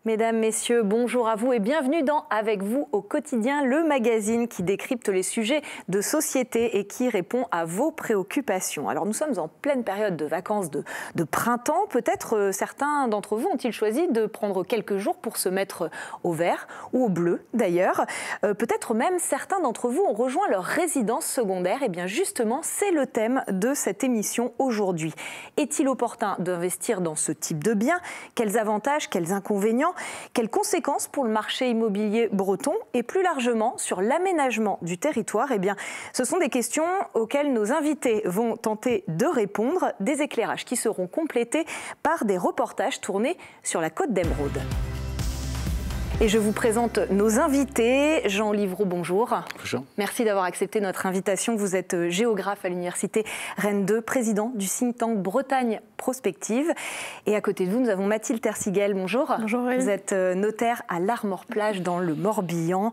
Mesdames, Messieurs, bonjour à vous et bienvenue dans Avec vous au quotidien, le magazine qui décrypte les sujets de société et qui répond à vos préoccupations. Alors nous sommes en pleine période de vacances de printemps. Peut-être certains d'entre vous ont-ils choisi de prendre quelques jours pour se mettre au vert ou au bleu d'ailleurs. Peut-être même certains d'entre vous ont rejoint leur résidence secondaire. Et bien justement, c'est le thème de cette émission aujourd'hui. Est-il opportun d'investir dans ce type de biens? Quels avantages, quels inconvénients? Quelles conséquences pour le marché immobilier breton et plus largement sur l'aménagement du territoire? Eh bien, ce sont des questions auxquelles nos invités vont tenter de répondre, des éclairages qui seront complétés par des reportages tournés sur la Côte d'Émeraude. Et je vous présente nos invités. Jean Livreau, bonjour. Bonjour. Merci d'avoir accepté notre invitation. Vous êtes géographe à l'université Rennes 2, président du think tank Bretagne Prospective. Et à côté de vous, nous avons Mathilde Terciguel. Bonjour. Bonjour. Vous êtes notaire à l'Armor-Plage dans le Morbihan.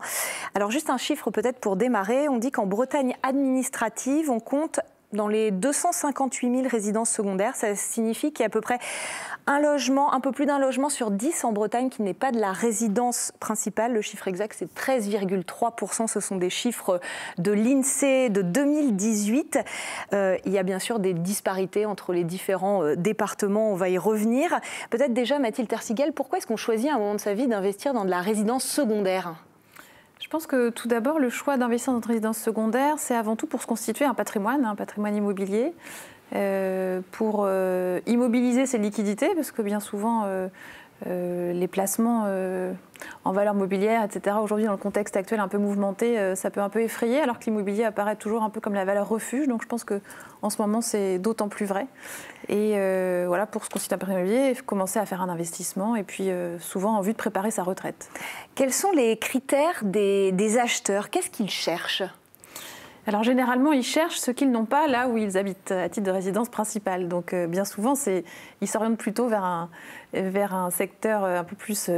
Alors juste un chiffre peut-être pour démarrer. On dit qu'en Bretagne administrative, on compte dans les 258 000 résidences secondaires. Ça signifie qu'il y a à peu près un logement, un peu plus d'un logement sur 10 en Bretagne qui n'est pas de la résidence principale. Le chiffre exact, c'est 13,3%. Ce sont des chiffres de l'INSEE de 2018. Il y a bien sûr des disparités entre les différents départements. On va y revenir. Peut-être déjà, Mathilde Terciguel, pourquoi est-ce qu'on choisit à un moment de sa vie d'investir dans de la résidence secondaire ? Je pense que tout d'abord, le choix d'investir dans une résidence secondaire, c'est avant tout pour se constituer un patrimoine immobilier, pour immobiliser ses liquidités, parce que bien souvent, les placements en valeur mobilière, etc., aujourd'hui, dans le contexte actuel un peu mouvementé, ça peut un peu effrayer, alors que l'immobilier apparaît toujours un peu comme la valeur refuge. Donc je pense qu'en ce moment, c'est d'autant plus vrai. Et voilà, pour se constituer un patrimoine immobilier, commencer à faire un investissement, et puis souvent en vue de préparer sa retraite. Quels sont les critères des acheteurs? Qu'est-ce qu'ils cherchent ? Alors généralement, ils cherchent ce qu'ils n'ont pas là où ils habitent, à titre de résidence principale. Donc bien souvent, ils s'orientent plutôt vers un secteur un peu plus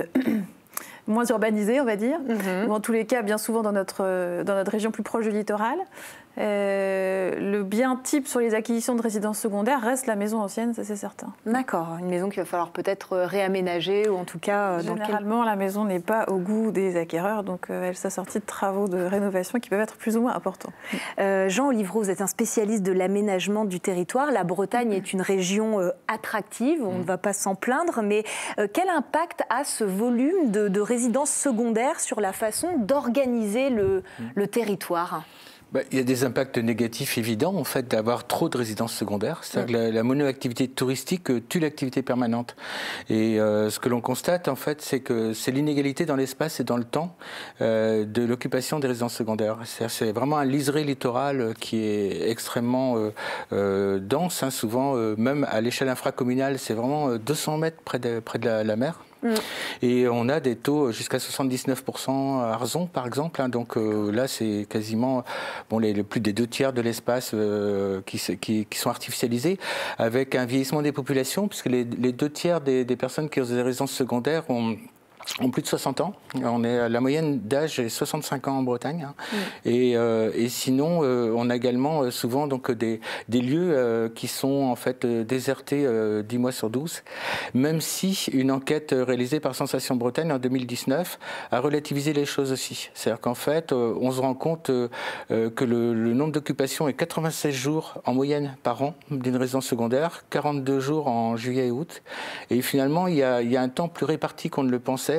moins urbanisé, on va dire. Ou en tous les cas, bien souvent dans notre région plus proche du littoral. Le bien type sur les acquisitions de résidences secondaires reste la maison ancienne, ça c'est certain. D'accord, une maison qu'il va falloir peut-être réaménager ou en tout cas... Généralement, la maison n'est pas au goût des acquéreurs, donc elle s'assortit de travaux de rénovation qui peuvent être plus ou moins importants. Jean Livreau, vous êtes un spécialiste de l'aménagement du territoire. La Bretagne est une région attractive, on ne va pas s'en plaindre, mais quel impact a ce volume de résidences secondaires sur la façon d'organiser le territoire ? Il y a des impacts négatifs évidents en fait d'avoir trop de résidences secondaires. C'est-à-dire que la monoactivité touristique tue l'activité permanente. Et ce que l'on constate en fait, c'est que c'est l'inégalité dans l'espace et dans le temps de l'occupation des résidences secondaires. C'est vraiment un liseré littoral qui est extrêmement dense. Souvent, même à l'échelle infracommunale, c'est vraiment 200 mètres près de la mer. Et on a des taux jusqu'à 79% à Arzon, par exemple. Donc là, c'est quasiment plus des 2 tiers de l'espace qui sont artificialisés, avec un vieillissement des populations, puisque les 2 tiers des personnes qui ont des résidences secondaires ont plus de 60 ans. La moyenne d'âge est 65 ans en Bretagne. Et sinon, on a également souvent des lieux qui sont en fait désertés 10 mois sur 12, même si une enquête réalisée par Sensation Bretagne en 2019 a relativisé les choses aussi. C'est-à-dire qu'en fait, on se rend compte que le nombre d'occupations est 96 jours en moyenne par an d'une résidence secondaire, 42 jours en juillet et août. Et finalement, il y a un temps plus réparti qu'on ne le pensait.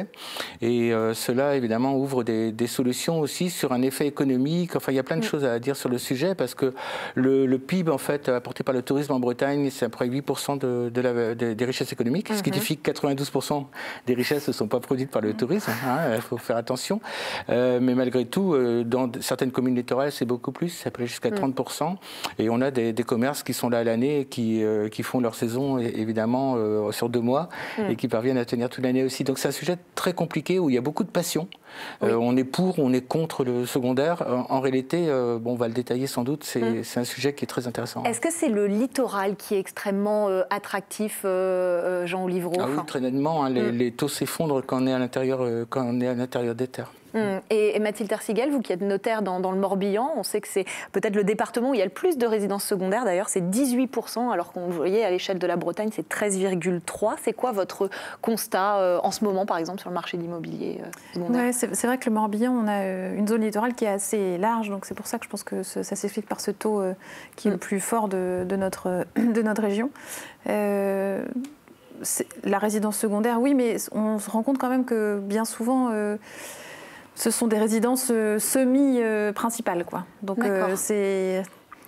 Et cela, évidemment, ouvre des solutions aussi sur un effet économique. Enfin, il y a plein de choses à dire sur le sujet parce que le PIB, en fait, apporté par le tourisme en Bretagne, c'est à peu près 8% des richesses économiques, ce qui signifie que 92% des richesses ne sont pas produites par le tourisme. Il faut faire attention. Mais malgré tout, dans certaines communes littorales, c'est beaucoup plus, ça peut aller jusqu'à 30%. Et on a des commerces qui sont là à l'année et qui font leur saison, évidemment, sur 2 mois et qui parviennent à tenir toute l'année aussi. Donc, c'est un sujet très compliqué où il y a beaucoup de passion. On est pour, on est contre le secondaire. En réalité, on va le détailler sans doute, c'est un sujet qui est très intéressant. Est-ce que c'est le littoral qui est extrêmement attractif, Jean Livreau? Oui, très nettement. Les taux s'effondrent quand on est à l'intérieur des terres. Et Mathilde Tersigel, vous qui êtes notaire dans le Morbihan, on sait que c'est peut-être le département où il y a le plus de résidences secondaires. D'ailleurs, c'est 18%, alors qu'on voyait à l'échelle de la Bretagne, c'est 13,3%. C'est quoi votre constat en ce moment, par exemple, sur le marché de l'immobilier secondaire? C'est vrai que le Morbihan, on a une zone littorale qui est assez large, donc c'est pour ça que je pense que ça s'explique par ce taux qui est le plus fort de notre région. La résidence secondaire, oui, mais on se rend compte quand même que bien souvent, ce sont des résidences semi-principales, quoi. Donc c'est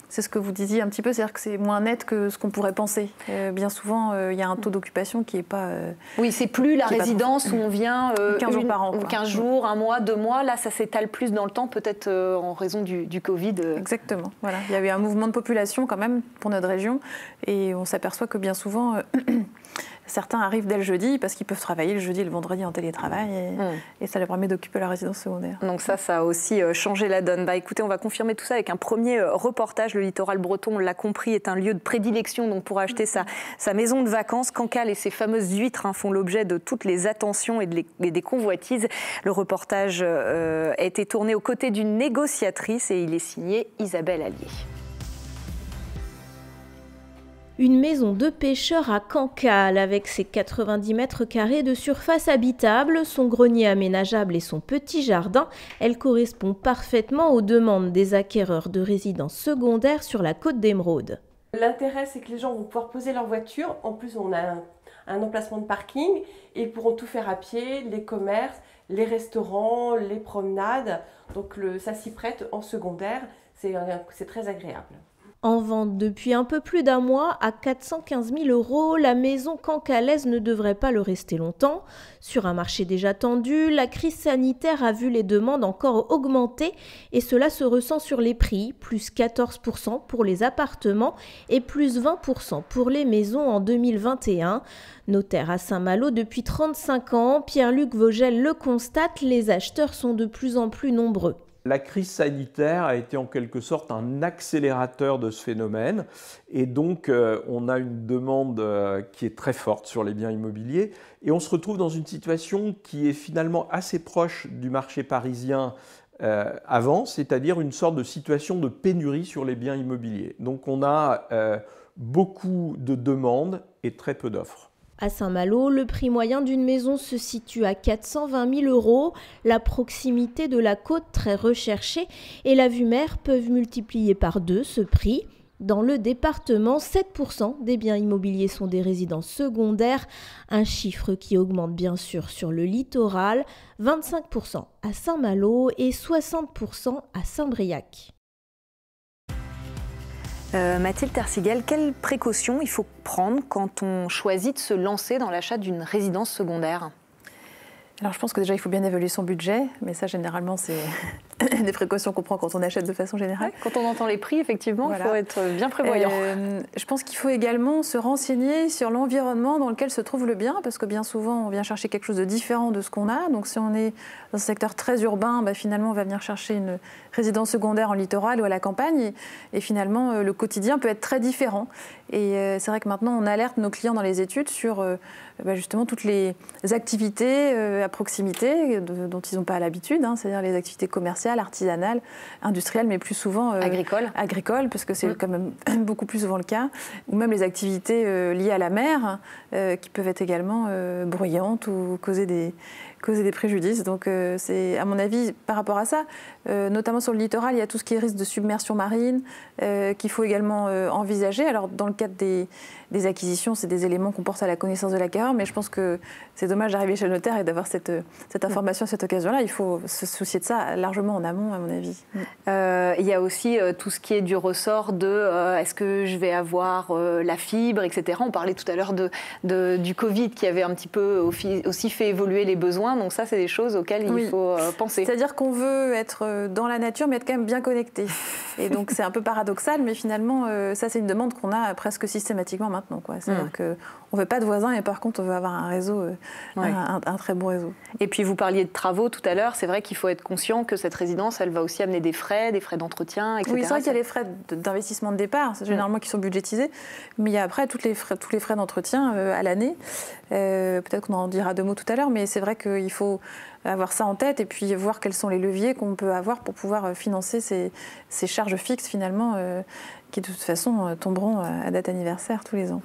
ce que vous disiez un petit peu, c'est-à-dire que c'est moins net que ce qu'on pourrait penser. Bien souvent, il y a un taux d'occupation qui n'est pas... oui, c'est plus la résidence où on vient 15 jours par an. 15 jours, un mois, 2 mois. Là, ça s'étale plus dans le temps, peut-être en raison du Covid. Exactement. Voilà. Il y a eu un mouvement de population quand même pour notre région. Et on s'aperçoit que bien souvent... Certains arrivent dès le jeudi parce qu'ils peuvent travailler le jeudi et le vendredi en télétravail et ça leur permet d'occuper la résidence secondaire. Donc ça a aussi changé la donne. Écoutez, on va confirmer tout ça avec un premier reportage. Le littoral breton, on l'a compris, est un lieu de prédilection donc pour acheter sa maison de vacances. Cancale et ses fameuses huîtres font l'objet de toutes les attentions et des convoitises. Le reportage a été tourné aux côtés d'une négociatrice et il est signé Isabelle Allier. Une maison de pêcheur à Cancale avec ses 90 mètres carrés de surface habitable, son grenier aménageable et son petit jardin, elle correspond parfaitement aux demandes des acquéreurs de résidences secondaires sur la côte d'Émeraude. L'intérêt, c'est que les gens vont pouvoir poser leur voiture. En plus, on a un emplacement de parking et ils pourront tout faire à pied, les commerces, les restaurants, les promenades. Donc ça s'y prête en secondaire, c'est très agréable. En vente depuis un peu plus d'un mois à 415 000 €, la maison cancalaise ne devrait pas le rester longtemps. Sur un marché déjà tendu, la crise sanitaire a vu les demandes encore augmenter et cela se ressent sur les prix, plus 14% pour les appartements et plus 20% pour les maisons en 2021. Notaire à Saint-Malo depuis 35 ans, Pierre-Luc Vogel le constate, les acheteurs sont de plus en plus nombreux. La crise sanitaire a été en quelque sorte un accélérateur de ce phénomène et donc on a une demande qui est très forte sur les biens immobiliers et on se retrouve dans une situation qui est finalement assez proche du marché parisien avant, c'est-à-dire une sorte de situation de pénurie sur les biens immobiliers. Donc on a beaucoup de demandes et très peu d'offres. À Saint-Malo, le prix moyen d'une maison se situe à 420 000 €. La proximité de la côte très recherchée et la vue mer peuvent multiplier par 2 ce prix. Dans le département, 7% des biens immobiliers sont des résidences secondaires, un chiffre qui augmente bien sûr sur le littoral, 25% à Saint-Malo et 60% à Saint-Briac. Mathilde Tersigel, quelles précautions il faut prendre quand on choisit de se lancer dans l'achat d'une résidence secondaire ? Alors je pense que déjà il faut bien évaluer son budget, mais ça généralement c'est des précautions qu'on prend quand on achète de façon générale. Ouais, quand on entend les prix, effectivement, il faut être bien prévoyant. Je pense qu'il faut également se renseigner sur l'environnement dans lequel se trouve le bien, parce que bien souvent on vient chercher quelque chose de différent de ce qu'on a. Donc si on est dans un secteur très urbain, finalement on va venir chercher une résidence secondaire en littoral ou à la campagne, et finalement le quotidien peut être très différent. Et c'est vrai que maintenant on alerte nos clients dans les études sur justement toutes les activités à proximité dont ils n'ont pas l'habitude, c'est-à-dire les activités commerciales, artisanales, industrielles, mais plus souvent agricoles, parce que c'est quand même beaucoup plus souvent le cas, ou même les activités liées à la mer, qui peuvent être également bruyantes ou causer des préjudices. Donc c'est, à mon avis, par rapport à ça, notamment sur le littoral, il y a tout ce qui est risque de submersion marine qu'il faut également envisager. Alors dans le cadre des acquisitions, c'est des éléments qu'on porte à la connaissance de l'acquéreur, mais je pense que c'est dommage d'arriver chez le notaire et d'avoir cette information à cette occasion-là. Il faut se soucier de ça largement en amont, à mon avis. Il y a aussi tout ce qui est du ressort de est-ce que je vais avoir la fibre, etc. On parlait tout à l'heure du Covid qui avait un petit peu aussi fait évoluer les besoins. Donc ça, c'est des choses auxquelles il faut penser. C'est-à-dire qu'on veut être dans la nature, mais être quand même bien connecté. Et donc c'est un peu paradoxal, mais finalement, ça c'est une demande qu'on a presque systématiquement maintenant. C'est-à-dire qu'on ne veut pas de voisins, et par contre on veut avoir un réseau, un très bon réseau. Et puis vous parliez de travaux tout à l'heure, c'est vrai qu'il faut être conscient que cette résidence, elle va aussi amener des frais d'entretien, etc. Oui, c'est vrai qu'il y a les frais d'investissement de départ, généralement qui sont budgétisés, mais il y a après tous les frais d'entretien à l'année. Peut-être qu'on en dira 2 mots tout à l'heure, mais c'est vrai qu'il faut avoir ça en tête et puis voir quels sont les leviers qu'on peut avoir pour pouvoir financer ces charges fixes finalement qui de toute façon tomberont à date anniversaire tous les ans.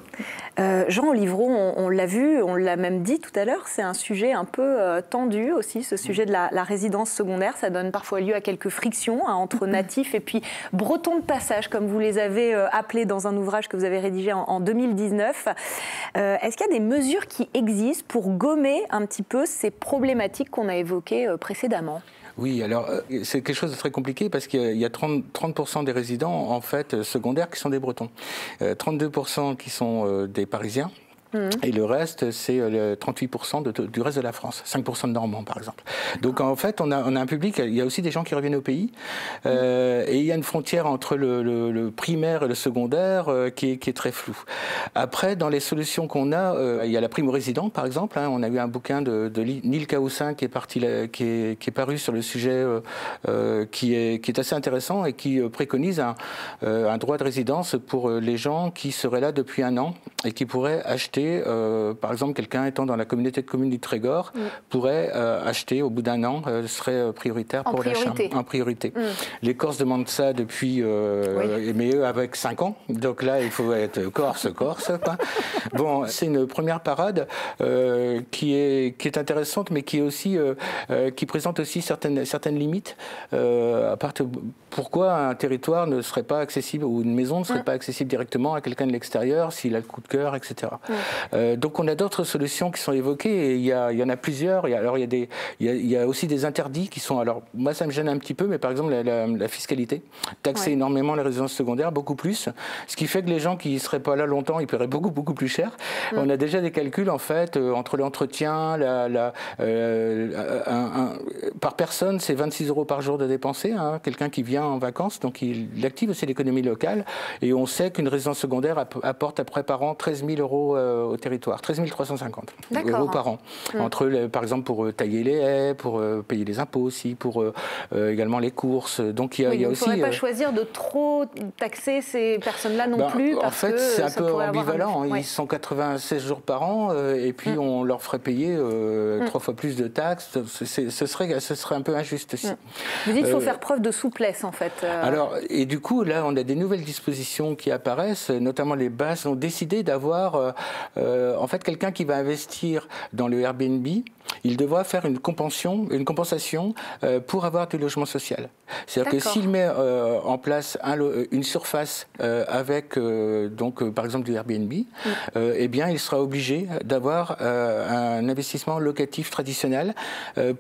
Jean Olivreau, on l'a vu, on l'a même dit tout à l'heure, c'est un sujet un peu tendu aussi, ce sujet de la résidence secondaire. Ça donne parfois lieu à quelques frictions entre natifs et puis bretons de passage, comme vous les avez appelés dans un ouvrage que vous avez rédigé en 2019. Est-ce qu'il y a des mesures qui existent pour gommer un petit peu ces problématiques qu'on a évoquées précédemment ? Oui, alors c'est quelque chose de très compliqué parce qu'il y a 30% des résidents en fait secondaires qui sont des Bretons, 32% qui sont des Parisiens. Et le reste, c'est 38% du reste de la France, 5% de Normands par exemple. Donc en fait, on a un public, il y a aussi des gens qui reviennent au pays, et il y a une frontière entre le primaire et le secondaire qui est très floue. Après, dans les solutions qu'on a, il y a la prime aux résidents par exemple, on a eu un bouquin de Neil Kaoussin qui est paru sur le sujet, qui est assez intéressant et qui préconise un droit de résidence pour les gens qui seraient là depuis 1 an et qui pourraient acheter. Par exemple, quelqu'un étant dans la communauté de communes du Trégor pourrait acheter au bout d'1 an, serait prioritaire pour l'achat. En priorité. Les Corses demandent ça depuis, mais eux avec 5 ans. Donc là, il faut être Corse. Quoi. Bon, c'est une première parade qui est intéressante, mais qui est aussi qui présente aussi certaines limites. Pourquoi un territoire ne serait pas accessible ou une maison ne serait pas accessible directement à quelqu'un de l'extérieur s'il a le coup de cœur, etc. Donc on a d'autres solutions qui sont évoquées et il y en a plusieurs. Il y a aussi des interdits qui sont. Alors moi ça me gêne un petit peu, mais par exemple la fiscalité, taxer énormément les résidences secondaires, beaucoup plus, ce qui fait que les gens qui ne seraient pas là longtemps, ils paieraient beaucoup plus cher. On a déjà des calculs en fait entre l'entretien, par personne, c'est 26 € par jour de dépenser. Quelqu'un qui vient en vacances, donc il active aussi l'économie locale et on sait qu'une résidence secondaire apporte après par an 13 000 € au territoire, 13 350 € par an. Par exemple pour tailler les haies, pour payer les impôts aussi, pour également les courses. Donc il y a aussi. Il ne faudrait pas choisir de trop taxer ces personnes-là non plus. En fait, c'est un peu ambivalent. Ils sont 96 jours par an et puis on leur ferait payer 3 fois plus de taxes. Ce serait un peu injuste aussi. Vous dites qu'il faut faire preuve de souplesse en fait. Alors, et du coup, là, on a des nouvelles dispositions qui apparaissent, notamment les BAS ont décidé d'avoir en fait quelqu'un qui va investir dans le Airbnb, il devra faire une compensation pour avoir du logement social. C'est-à-dire que s'il met en place une surface avec par exemple du Airbnb, eh bien il sera obligé d'avoir un investissement locatif traditionnel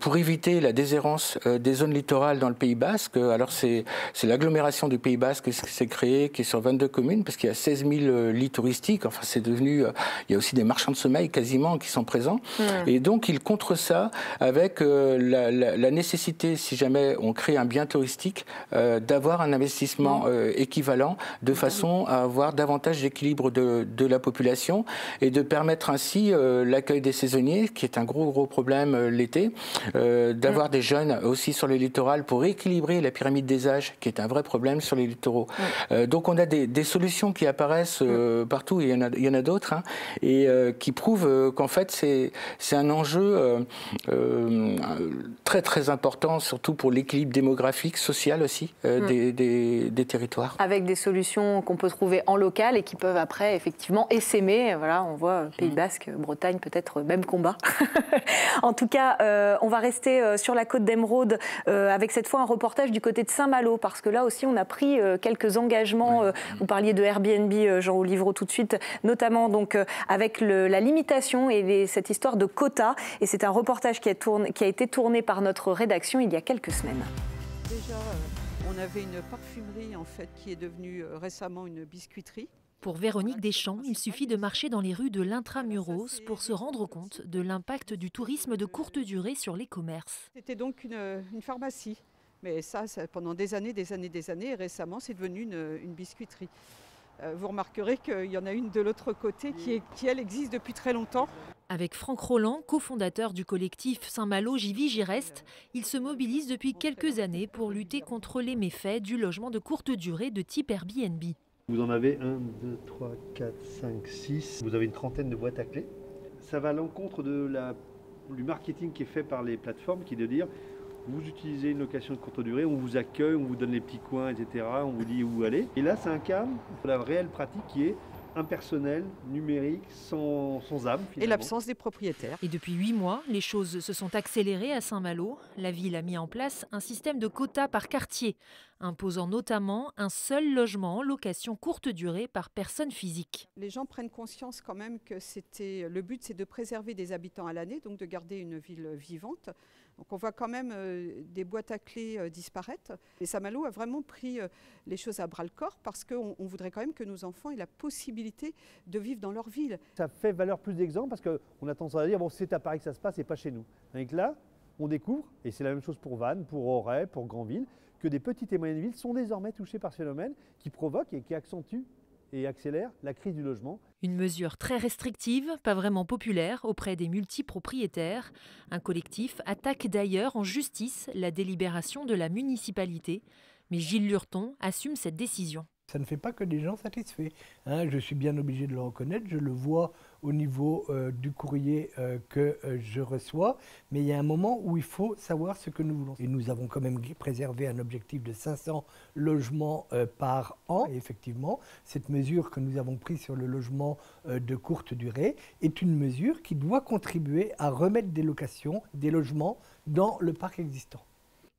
pour éviter la déshérence des zones littorales dans le Pays Basque. Alors c'est l'agglomération du Pays Basque qui s'est créée, qui est sur 22 communes, parce qu'il y a 16 000 lits touristiques. Enfin, c'est devenu. Il y a aussi des marchands de sommeil quasiment qui sont présents. Et donc il contre ça avec la nécessité, si jamais on crée un bien touristique, d'avoir un investissement équivalent de façon à avoir davantage d'équilibre de la population et de permettre ainsi l'accueil des saisonniers, qui est un gros problème l'été, d'avoir des jeunes aussi sur le littoral pour équilibrer la pyramide des âges, qui est un vrai problème sur les littoraux. Donc on a des solutions qui apparaissent partout, et il y en a d'autres, et qui prouvent qu'en fait c'est un enjeu très important, surtout pour l'équilibre démographique, social aussi des territoires. Avec des solutions qu'on peut trouver en local et qui peuvent après effectivement essaimer. Voilà, on voit Pays Basque, Bretagne, peut-être même combat. En tout cas, on va rester sur la côte d'Émeraude avec cette fois un reportage du côté de Saint-Malo, parce que là aussi on a pris quelques engagements. Vous parliez de Airbnb, Jean Olivreau, tout de suite, notamment donc avec la limitation et cette histoire de quotas. Et c'est un reportage qui a été tourné par notre rédaction il y a quelques semaines. Déjà, on avait une parfumerie en fait qui est devenue récemment une biscuiterie. Pour Véronique Deschamps, il suffit de marcher dans les rues de l'Intramuros pour se rendre compte de l'impact du tourisme de courte durée sur les commerces. C'était donc une pharmacie, mais ça pendant des années, et récemment c'est devenu une biscuiterie. Vous remarquerez qu'il y en a une de l'autre côté qui elle existe depuis très longtemps. Avec Franck Roland, cofondateur du collectif Saint-Malo J'y vis, j'y reste, il se mobilise depuis quelques années pour lutter contre les méfaits du logement de courte durée de type Airbnb. Vous en avez 1, 2, 3, 4, 5, 6. Vous avez une trentaine de boîtes à clés. Ça va à l'encontre de du marketing qui est fait par les plateformes, qui est de dire vous utilisez une location de courte durée, on vous accueille, on vous donne les petits coins, etc. On vous dit où aller. Et là, c'est un cas de la réelle pratique qui est impersonnel, numérique, sans âme. Finalement. Et l'absence des propriétaires. Et depuis 8 mois, les choses se sont accélérées à Saint-Malo. La ville a mis en place un système de quotas par quartier, imposant notamment un seul logement en location courte durée par personne physique. Les gens prennent conscience quand même que le but, c'est de préserver des habitants à l'année, donc de garder une ville vivante. Donc on voit quand même des boîtes à clés disparaître. Et Saint-Malo a vraiment pris les choses à bras-le-corps parce qu'on voudrait quand même que nos enfants aient la possibilité de vivre dans leur ville. Ça fait valeur plus d'exemple parce qu'on a tendance à dire bon, c'est à Paris que ça se passe et pas chez nous. Donc là, on découvre, et c'est la même chose pour Vannes, pour Auray, pour Granville, que des petites et moyennes villes sont désormais touchées par ce phénomène qui provoque et qui accentue et accélère la crise du logement. Une mesure très restrictive, pas vraiment populaire auprès des multipropriétaires. Un collectif attaque d'ailleurs en justice la délibération de la municipalité. Mais Gilles Lurton assume cette décision. Ça ne fait pas que des gens satisfaits. Je suis bien obligé de le reconnaître, je le vois au niveau du courrier que je reçois, mais il y a un moment où il faut savoir ce que nous voulons. Et nous avons quand même préservé un objectif de 500 logements par an. Et effectivement, cette mesure que nous avons prise sur le logement de courte durée est une mesure qui doit contribuer à remettre des locations, des logements dans le parc existant.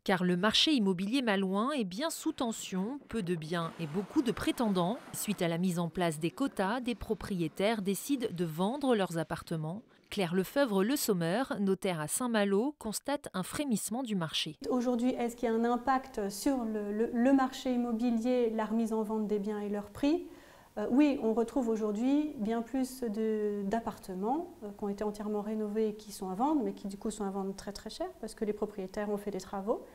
Car le marché immobilier malouin est bien sous tension, peu de biens et beaucoup de prétendants. Suite à la mise en place des quotas, des propriétaires décident de vendre leurs appartements. Claire Lefebvre-Le Sommer, notaire à Saint-Malo, constate un frémissement du marché. Aujourd'hui, est-ce qu'il y a un impact sur le marché immobilier, la remise en vente des biens et leur prix ? Oui, on retrouve aujourd'hui bien plus d'appartements qui ont été entièrement rénovés et qui sont à vendre, mais qui du coup sont à vendre très très cher parce que les propriétaires ont fait des travaux.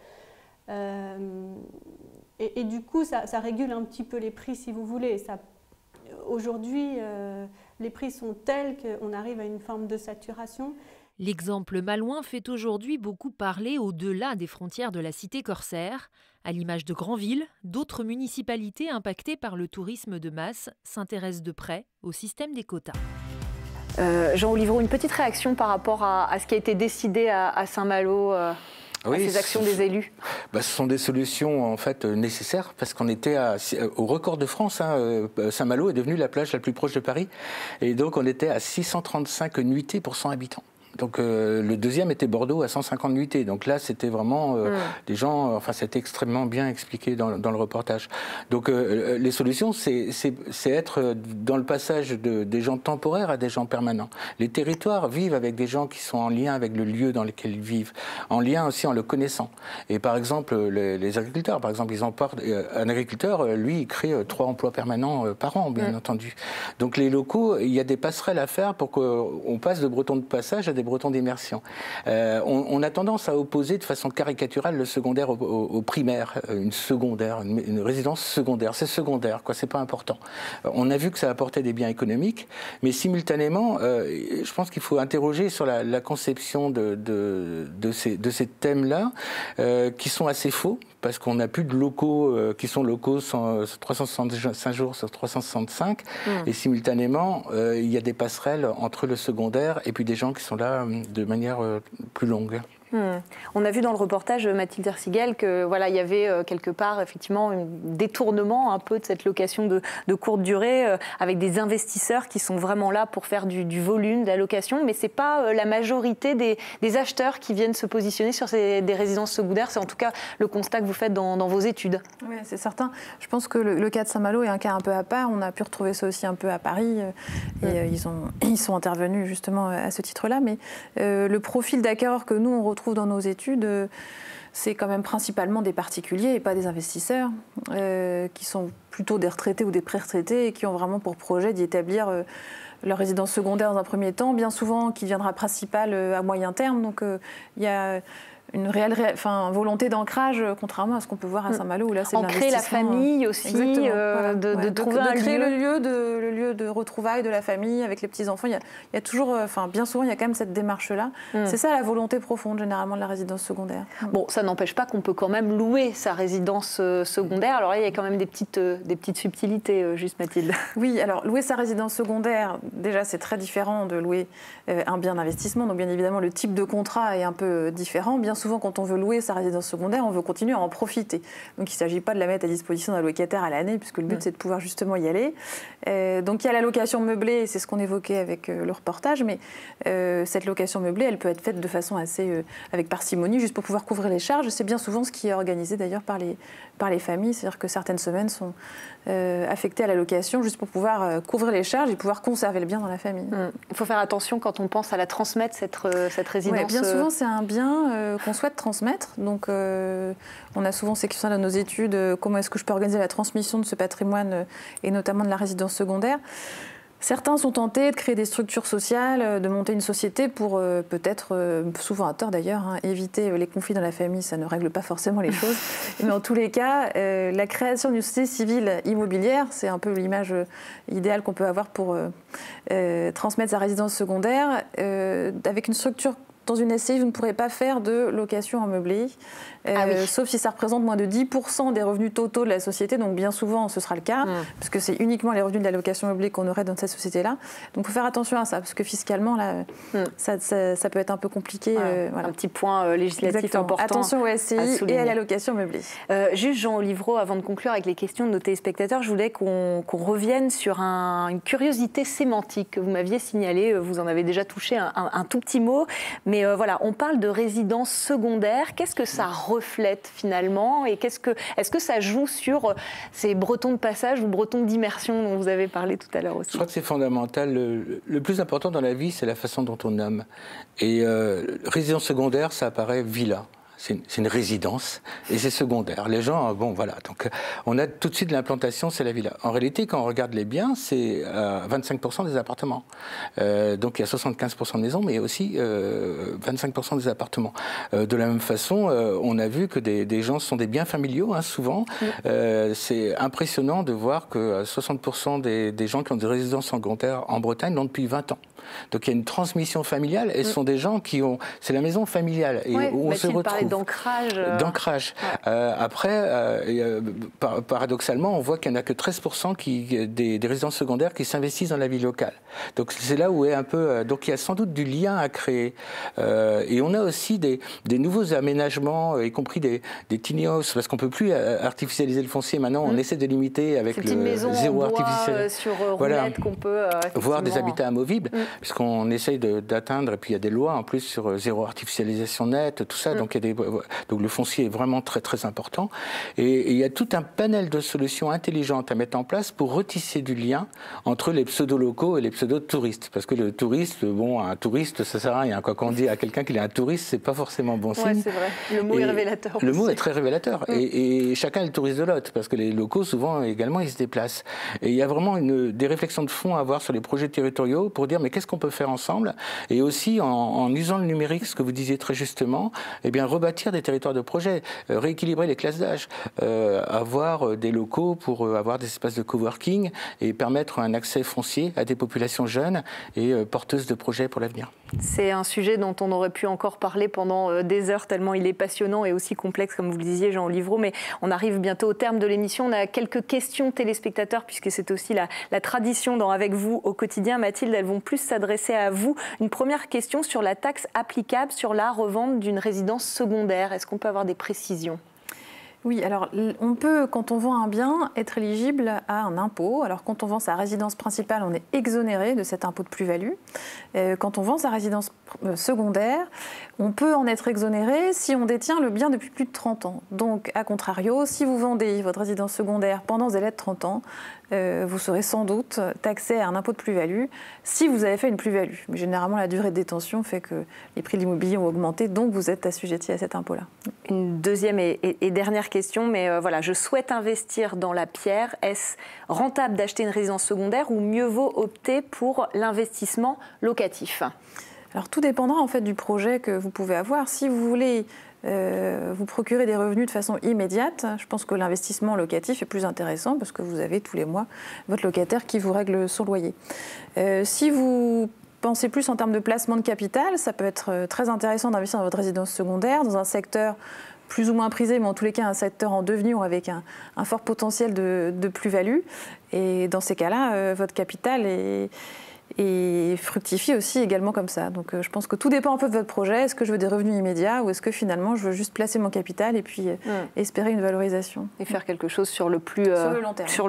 Et du coup, ça régule un petit peu les prix si vous voulez. Aujourd'hui, les prix sont tels qu'on arrive à une forme de saturation. L'exemple malouin fait aujourd'hui beaucoup parler au-delà des frontières de la cité corsaire. À l'image de Granville, d'autres municipalités impactées par le tourisme de masse s'intéressent de près au système des quotas. Jean Olivreau, une petite réaction par rapport à ce qui a été décidé à Saint-Malo à ces actions des élus. Ce sont des solutions en fait nécessaires parce qu'on était au record de France. Saint-Malo est devenu la plage la plus proche de Paris et donc on était à 635 nuitées pour 100 habitants. Donc le deuxième était Bordeaux à 150 nuitées. Donc là, c'était vraiment des gens... Enfin, c'était extrêmement bien expliqué dans le reportage. Donc les solutions, c'est être dans le passage des gens temporaires à des gens permanents. Les territoires vivent avec des gens qui sont en lien avec le lieu dans lequel ils vivent, en lien aussi en le connaissant. Et par exemple, les agriculteurs, par exemple, ils emportent... Un agriculteur, lui, il crée 3 emplois permanents par an, bien entendu. Donc les locaux, il y a des passerelles à faire pour qu'on passe de Bretons de passage à des Bretons d'immersion. On a tendance à opposer de façon caricaturale le secondaire au primaire, une résidence secondaire. C'est secondaire, quoi, c'est pas important. On a vu que ça apportait des biens économiques, mais simultanément, je pense qu'il faut interroger sur la conception de ces thèmes-là, qui sont assez faux, parce qu'on n'a plus de locaux qui sont locaux 365 jours sur 365, et simultanément, il y a des passerelles entre le secondaire et puis des gens qui sont là de manière plus longue. On a vu dans le reportage, Mathilde Ercigel, que voilà, il y avait quelque part effectivement un détournement un peu de cette location de courte durée avec des investisseurs qui sont vraiment là pour faire du volume, de la location, mais c'est pas la majorité des acheteurs qui viennent se positionner sur des résidences secondaires. C'est en tout cas le constat que vous faites dans vos études. Oui, c'est certain. Je pense que le cas de Saint-Malo est un cas un peu à part. On a pu retrouver ça aussi un peu à Paris et ils sont intervenus justement à ce titre-là. Mais le profil d'acquéreur que nous on retrouve dans nos études, c'est quand même principalement des particuliers et pas des investisseurs qui sont plutôt des retraités ou des pré-retraités et qui ont vraiment pour projet d'y établir leur résidence secondaire dans un premier temps, bien souvent qui deviendra principale à moyen terme. Donc il y a réelle volonté d'ancrage, contrairement à ce qu'on peut voir à Saint-Malo où là c'est de ancrer la famille aussi, de trouver un créer lieu. le lieu de retrouvailles de la famille avec les petits enfants. Il y a toujours, bien souvent il y a quand même cette démarche là. C'est ça la volonté profonde généralement de la résidence secondaire. Bon, ça n'empêche pas qu'on peut quand même louer sa résidence secondaire. Alors là il y a quand même des petites subtilités, juste Mathilde. Oui, alors louer sa résidence secondaire, déjà c'est très différent de louer un bien d'investissement. Donc bien évidemment le type de contrat est un peu différent. Bien souvent, quand on veut louer sa résidence secondaire, on veut continuer à en profiter. Donc, il ne s'agit pas de la mettre à disposition d'un locataire à l'année, puisque le but, c'est de pouvoir justement y aller. Donc, il y a la location meublée, c'est ce qu'on évoquait avec le reportage, mais cette location meublée, elle peut être faite de façon assez avec parcimonie, juste pour pouvoir couvrir les charges. C'est bien souvent ce qui est organisé d'ailleurs par les familles, c'est-à-dire que certaines semaines sont affectées à la location, juste pour pouvoir couvrir les charges et pouvoir conserver le bien dans la famille. Il faut faire attention quand on pense à la transmettre, cette résidence. Ouais, bien souvent, c'est un bien qu'on souhaite transmettre. Donc, on a souvent ces questions dans nos études. Comment est-ce que je peux organiser la transmission de ce patrimoine et notamment de la résidence secondaire ? Certains sont tentés de créer des structures sociales, de monter une société pour peut-être, souvent à tort d'ailleurs, éviter les conflits dans la famille. Ça ne règle pas forcément les choses. Mais en tous les cas, la création d'une société civile immobilière, c'est un peu l'image idéale qu'on peut avoir pour transmettre sa résidence secondaire. Avec une structure dans une SCI, vous ne pourrez pas faire de location en meublé, sauf si ça représente moins de 10% des revenus totaux de la société. Donc bien souvent, ce sera le cas, parce que c'est uniquement les revenus de la location meublée qu'on aurait dans cette société-là. Donc il faut faire attention à ça, parce que fiscalement, là, ça peut être un peu compliqué. Un petit point législatif important. Attention aux SCI et à la location meublée. Juste Jean Olivreau, avant de conclure avec les questions de nos téléspectateurs, je voulais qu'on revienne sur une curiosité sémantique que vous m'aviez signalée. Vous en avez déjà touché un tout petit mot, mais voilà, on parle de résidence secondaire. Qu'est-ce que ça reflète finalement et est-ce que ça joue sur ces bretons de passage ou bretons d'immersion dont vous avez parlé tout à l'heure aussi? Je crois que c'est fondamental. Le plus important dans la vie, c'est la façon dont on nomme. Et résidence secondaire, ça apparaît villa. C'est une résidence et c'est secondaire. Les gens, bon voilà, donc on a tout de suite l'implantation, c'est la villa. En réalité, quand on regarde les biens, c'est 25% des appartements. Donc il y a 75% de maisons, mais il y a aussi 25% des appartements. De la même façon, on a vu que des gens sont des biens familiaux, souvent. C'est impressionnant de voir que 60% des gens qui ont des résidences secondaires en Bretagne l'ont depuis 20 ans. Donc il y a une transmission familiale et ce sont des gens qui ont... C'est la maison familiale et où on se retrouve. D'ancrage. D'ancrage. Après, paradoxalement, on voit qu'il n'y en a que 13% des résidences secondaires qui s'investissent dans la vie locale. Donc c'est là où est un peu... donc il y a sans doute du lien à créer. Et on a aussi des nouveaux aménagements, y compris des tiny houses, parce qu'on ne peut plus artificialiser le foncier. Maintenant, on essaie de limiter avec le zéro artificiel. Sur roulette qu'on peut... Voir des habitats amovibles, puisqu'on essaye d'atteindre, et puis il y a des lois en plus sur zéro artificialisation nette, tout ça. Donc il y a donc le foncier est vraiment très très important et il y a tout un panel de solutions intelligentes à mettre en place pour retisser du lien entre les pseudo-locaux et les pseudo-touristes, parce que le touriste, un touriste ça sert à rien, quoi qu'on dit à quelqu'un qu'il est un touriste, c'est pas forcément bon signe. Ouais, c'est vrai. Le mot est révélateur. Le mot est très révélateur et chacun est le touriste de l'autre, parce que les locaux souvent également ils se déplacent et il y a vraiment des réflexions de fond à avoir sur les projets territoriaux pour dire mais qu'est-ce qu'on peut faire ensemble, et aussi en usant le numérique, ce que vous disiez très justement, eh bien rebâtir des territoires de projet, rééquilibrer les classes d'âge, avoir des locaux pour avoir des espaces de coworking et permettre un accès foncier à des populations jeunes et porteuses de projets pour l'avenir. C'est un sujet dont on aurait pu encore parler pendant des heures, tellement il est passionnant et aussi complexe, comme vous le disiez, Jean Olivreau, mais on arrive bientôt au terme de l'émission. On a quelques questions téléspectateurs, puisque c'est aussi la tradition dans Avec vous au quotidien. Mathilde, elles vont plus s'adresser à vous. Une première question sur la taxe applicable sur la revente d'une résidence secondaire. Est-ce qu'on peut avoir des précisions ? Oui, alors on peut, quand on vend un bien, être éligible à un impôt. Alors quand on vend sa résidence principale, on est exonéré de cet impôt de plus-value. Quand on vend sa résidence secondaire, on peut en être exonéré si on détient le bien depuis plus de 30 ans. Donc, à contrario, si vous vendez votre résidence secondaire pendant ce délai de 30 ans, vous serez sans doute taxé à un impôt de plus-value si vous avez fait une plus-value. Mais généralement, la durée de détention fait que les prix de l'immobilier ont augmenté, donc vous êtes assujetti à cet impôt-là. Une deuxième et dernière question, mais voilà, je souhaite investir dans la pierre. Est-ce rentable d'acheter une résidence secondaire ou mieux vaut opter pour l'investissement locatif ? Alors tout dépendra en fait du projet que vous pouvez avoir. Si vous voulez vous procurez des revenus de façon immédiate, je pense que l'investissement locatif est plus intéressant parce que vous avez tous les mois votre locataire qui vous règle son loyer. Si vous pensez plus en termes de placement de capital, ça peut être très intéressant d'investir dans votre résidence secondaire, dans un secteur plus ou moins prisé, mais en tous les cas un secteur en devenir avec un fort potentiel de plus-value. Et dans ces cas-là, votre capital et fructifie aussi également comme ça. Donc je pense que tout dépend un peu de votre projet. Est-ce que je veux des revenus immédiats ou est-ce que finalement je veux juste placer mon capital et puis espérer une valorisation. Et faire quelque chose sur le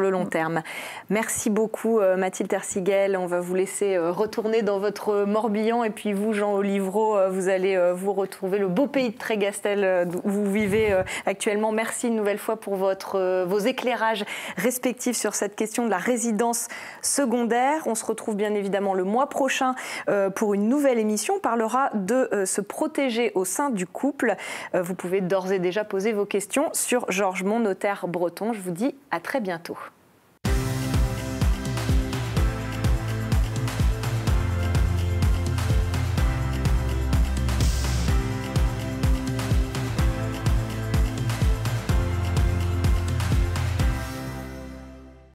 long terme. Merci beaucoup Mathilde Terciguel. On va vous laisser retourner dans votre Morbihan et puis vous, Jean Olivreau, vous allez vous retrouver le beau pays de Trégastel où vous vivez actuellement. Merci une nouvelle fois pour vos éclairages respectifs sur cette question de la résidence secondaire. On se retrouve bien évidemment le mois prochain pour une nouvelle émission. On parlera de se protéger au sein du couple. Vous pouvez d'ores et déjà poser vos questions sur Georges Mon, notaire breton. Je vous dis à très bientôt.